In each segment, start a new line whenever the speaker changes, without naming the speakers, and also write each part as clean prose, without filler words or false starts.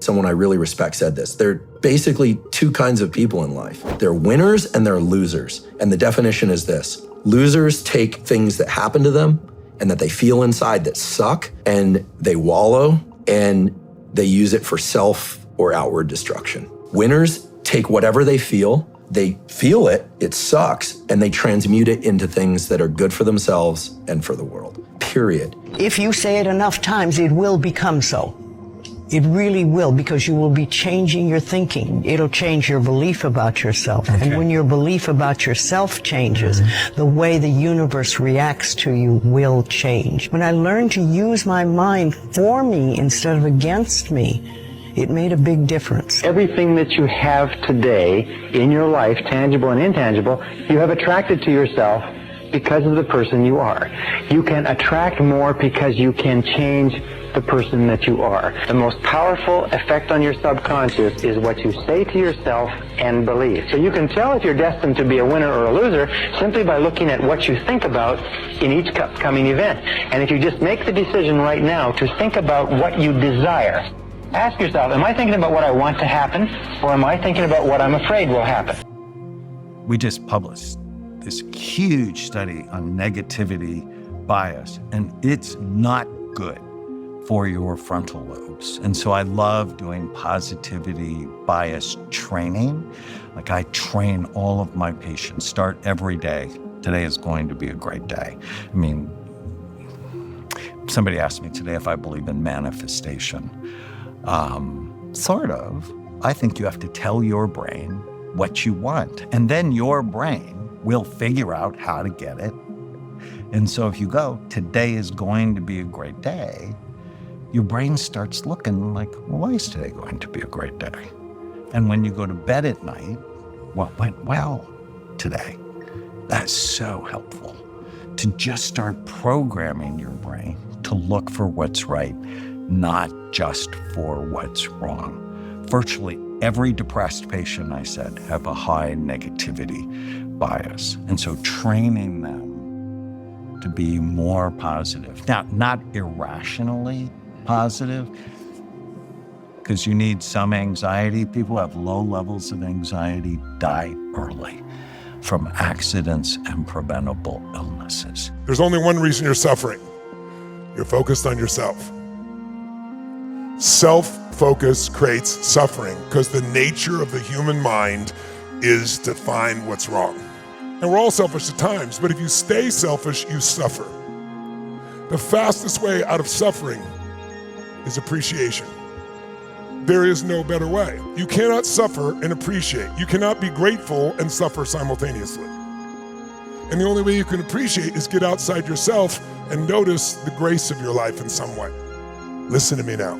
someone I really respect said this. There are basically two kinds of people in life. There are winners and there are losers. And the definition is this: losers take things that happen to them and that they feel inside that suck, and they wallow and they use it for self or outward destruction. Winners take whatever they feel it, it sucks, and they transmute it into things that are good for themselves and for the world, period.
If you say it enough times, it will become so. It really will, because you will be changing your thinking. It'll change your belief about yourself. Okay. And when your belief about yourself changes, the way the universe reacts to you will change. When I learned to use my mind for me instead of against me, it made a big difference.
Everything that you have today in your life, tangible and intangible, you have attracted to yourself because of the person you are. You can attract more because you can change the person that you are. The most powerful effect on your subconscious is what you say to yourself and believe. So you can tell if you're destined to be a winner or a loser simply by looking at what you think about in each upcoming event. And if you just make the decision right now to think about what you desire, ask yourself, am I thinking about what I want to happen, or am I thinking about what I'm afraid will happen?
We just published this huge study on negativity bias, and it's not good for your frontal lobes. And so I love doing positivity bias training. Like, I train all of my patients, start every day. Today is going to be a great day. I mean, somebody asked me today if I believe in manifestation. Sort of. I think you have to tell your brain what you want, and then your brain will figure out how to get it. And so if you go, today is going to be a great day, your brain starts looking like, well, why is today going to be a great day? And when you go to bed at night, what went well today? That's so helpful to just start programming your brain to look for what's right, not just for what's wrong. Virtually every depressed patient, I said, have a high negativity bias. And so training them to be more positive. Now, not irrationally positive, because you need some anxiety. People who have low levels of anxiety die early from accidents and preventable illnesses.
There's only one reason you're suffering. You're focused on yourself. Self-focus creates suffering because the nature of the human mind is to find what's wrong. And we're all selfish at times, but if you stay selfish, you suffer. The fastest way out of suffering is appreciation. There is no better way. You cannot suffer and appreciate. You cannot be grateful and suffer simultaneously. And the only way you can appreciate is get outside yourself and notice the grace of your life in some way. Listen to me now.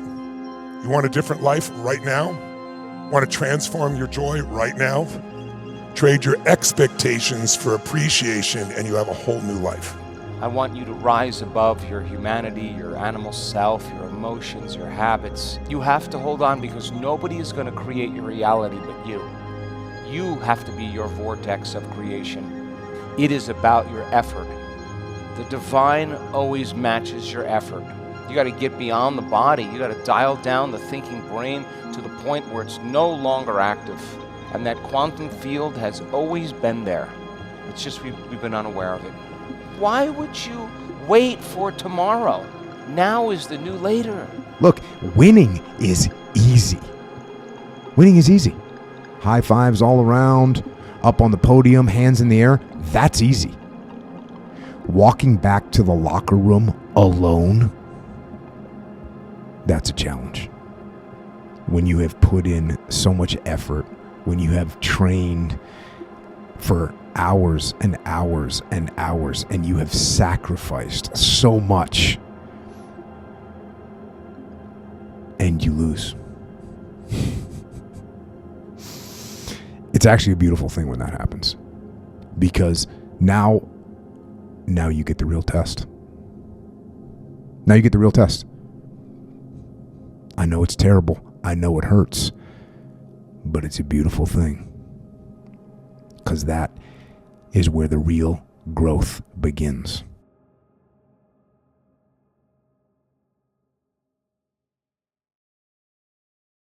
You want a different life right now? Want to transform your joy right now? Trade your expectations for appreciation and you have a whole new life.
I want you to rise above your humanity, your animal self, your emotions, your habits. You have to hold on, because nobody is going to create your reality but you. You have to be your vortex of creation. It is about your effort. The divine always matches your effort. You got to get beyond the body. You got to dial down the thinking brain to the point where it's no longer active. And that quantum field has always been there. It's just we've been unaware of it. Why would you wait for tomorrow? Now is the new later.
Look, winning is easy. Winning is easy. High fives all around, up on the podium, hands in the air. That's easy. Walking back to the locker room alone, that's a challenge. When you have put in so much effort, when you have trained for hours and hours and hours, and you have sacrificed so much, and you lose. It's actually a beautiful thing when that happens, because now you get the real test. Now you get the real test. I know it's terrible. I know it hurts, but it's a beautiful thing, because that is where the real growth begins.